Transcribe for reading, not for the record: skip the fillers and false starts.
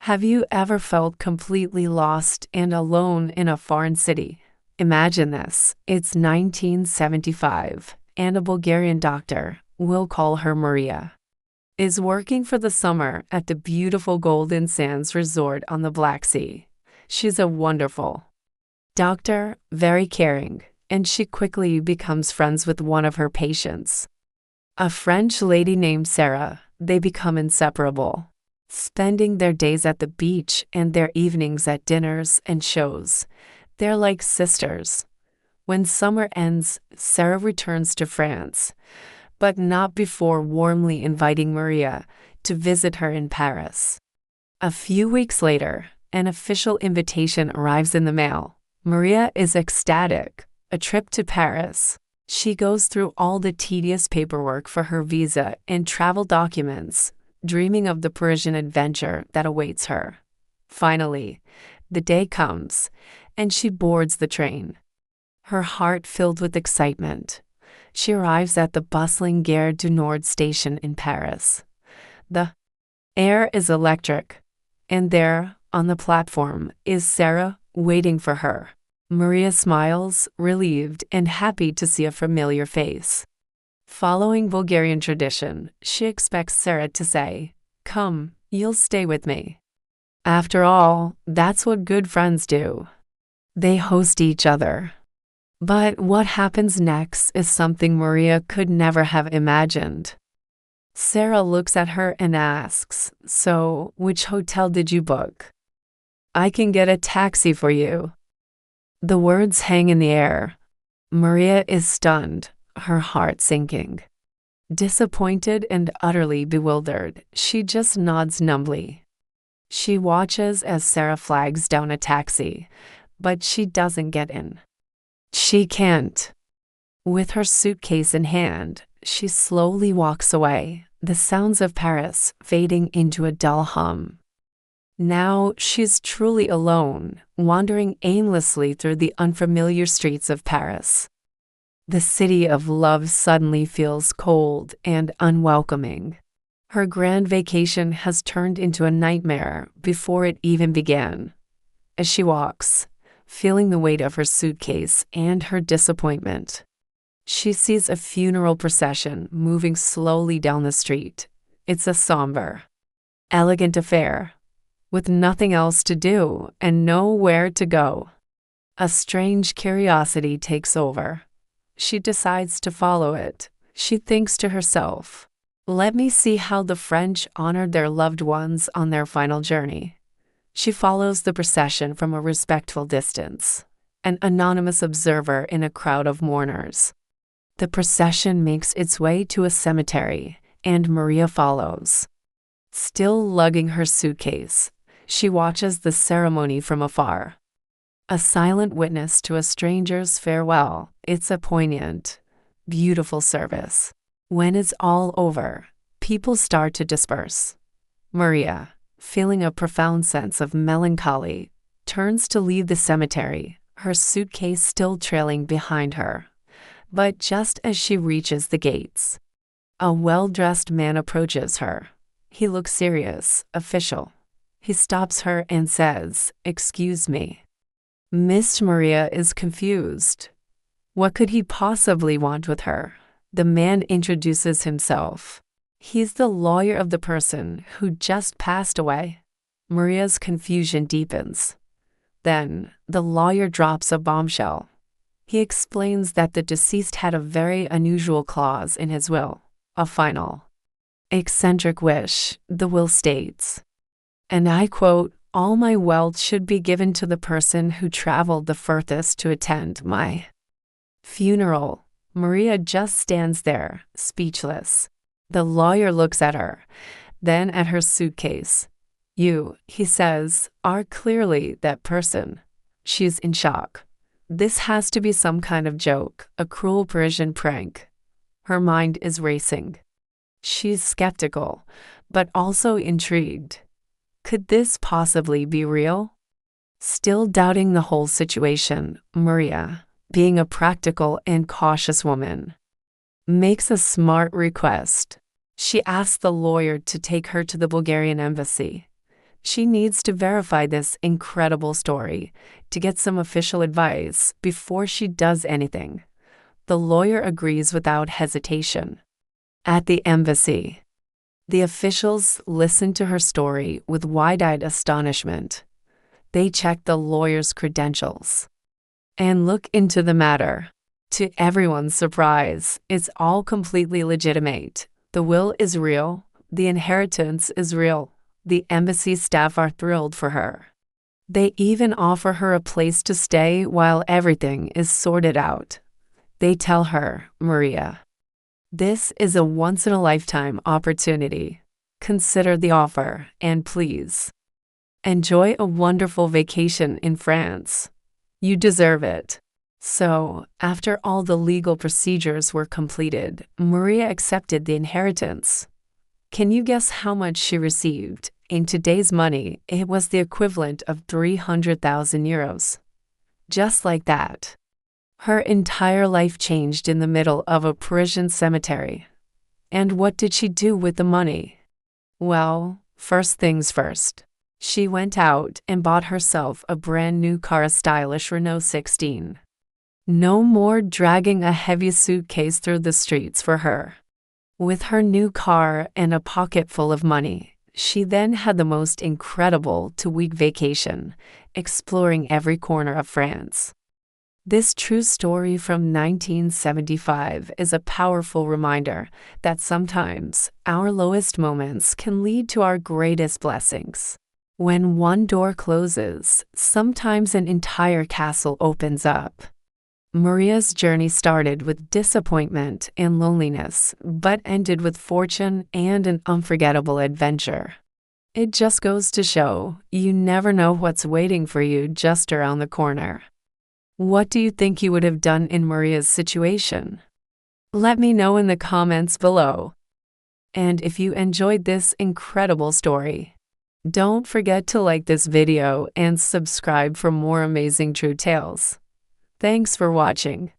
Have you ever felt completely lost and alone in a foreign city? Imagine this. It's 1975, and a Bulgarian doctor, we'll call her Maria, is working for the summer at the beautiful Golden Sands Resort on the Black Sea. She's a wonderful doctor, very caring, and she quickly becomes friends with one of her patients, a French lady named Sarah. They become inseparable, spending their days at the beach and their evenings at dinners and shows. They're like sisters. When summer ends, Sarah returns to France, but not before warmly inviting Maria to visit her in Paris. A few weeks later, an official invitation arrives in the mail. Maria is ecstatic. A trip to Paris. She goes through all the tedious paperwork for her visa and travel documents, dreaming of the Parisian adventure that awaits her. Finally, the day comes, and she boards the train. Her heart filled with excitement, she arrives at the bustling Gare du Nord station in Paris. The air is electric, and there, on the platform, is Sarah waiting for her. Maria smiles, relieved and happy to see a familiar face. Following Bulgarian tradition, she expects Sarah to say, "Come, you'll stay with me." After all, that's what good friends do. They host each other. But what happens next is something Maria could never have imagined. Sarah looks at her and asks, "So, which hotel did you book? I can get a taxi for you." The words hang in the air. Maria is stunned, her heart sinking. Disappointed and utterly bewildered, she just nods numbly. She watches as Sarah flags down a taxi, but she doesn't get in. She can't. With her suitcase in hand, she slowly walks away, the sounds of Paris fading into a dull hum. Now she's truly alone, wandering aimlessly through the unfamiliar streets of Paris. The city of love suddenly feels cold and unwelcoming. Her grand vacation has turned into a nightmare before it even began. As she walks, feeling the weight of her suitcase and her disappointment, she sees a funeral procession moving slowly down the street. It's a somber, elegant affair, with nothing else to do and nowhere to go. A strange curiosity takes over. She decides to follow it. She thinks to herself, "Let me see how the French honored their loved ones on their final journey." She follows the procession from a respectful distance, an anonymous observer in a crowd of mourners. The procession makes its way to a cemetery, and Maria follows. Still lugging her suitcase, she watches the ceremony from afar. A silent witness to a stranger's farewell, it's a poignant, beautiful service. When it's all over, people start to disperse. Maria, feeling a profound sense of melancholy, turns to leave the cemetery, her suitcase still trailing behind her. But just as she reaches the gates, a well-dressed man approaches her. He looks serious, official. He stops her and says, "Excuse me." Miss Maria is confused. What could he possibly want with her? The man introduces himself. He's the lawyer of the person who just passed away. Maria's confusion deepens. Then, the lawyer drops a bombshell. He explains that the deceased had a very unusual clause in his will, a final, eccentric wish. The will states, and I quote, "All my wealth should be given to the person who traveled the furthest to attend my funeral." Maria just stands there, speechless. The lawyer looks at her, then at her suitcase. "You," he says, "are clearly that person." She's in shock. This has to be some kind of joke, a cruel Parisian prank. Her mind is racing. She's skeptical, but also intrigued. Could this possibly be real? Still doubting the whole situation, Maria, being a practical and cautious woman, makes a smart request. She asks the lawyer to take her to the Bulgarian Embassy. She needs to verify this incredible story to get some official advice before she does anything. The lawyer agrees without hesitation. At the embassy, the officials listen to her story with wide-eyed astonishment. They check the lawyer's credentials and look into the matter. To everyone's surprise, it's all completely legitimate. The will is real. The inheritance is real. The embassy staff are thrilled for her. They even offer her a place to stay while everything is sorted out. They tell her, Maria, this is a once-in-a-lifetime opportunity. Consider the offer, and please enjoy a wonderful vacation in France. You deserve it. So, after all the legal procedures were completed, Maria accepted the inheritance. Can you guess how much she received? In today's money, it was the equivalent of 300,000 euros. Just like that, her entire life changed in the middle of a Parisian cemetery. And what did she do with the money? Well, first things first. She went out and bought herself a brand new car, a stylish Renault 16. No more dragging a heavy suitcase through the streets for her. With her new car and a pocket full of money, she then had the most incredible two-week vacation, exploring every corner of France. This true story from 1975 is a powerful reminder that sometimes our lowest moments can lead to our greatest blessings. When one door closes, sometimes an entire castle opens up. Maria's journey started with disappointment and loneliness, but ended with fortune and an unforgettable adventure. It just goes to show, you never know what's waiting for you just around the corner. What do you think you would have done in Maria's situation? Let me know in the comments below. And if you enjoyed this incredible story, don't forget to like this video and subscribe for more amazing true tales. Thanks for watching.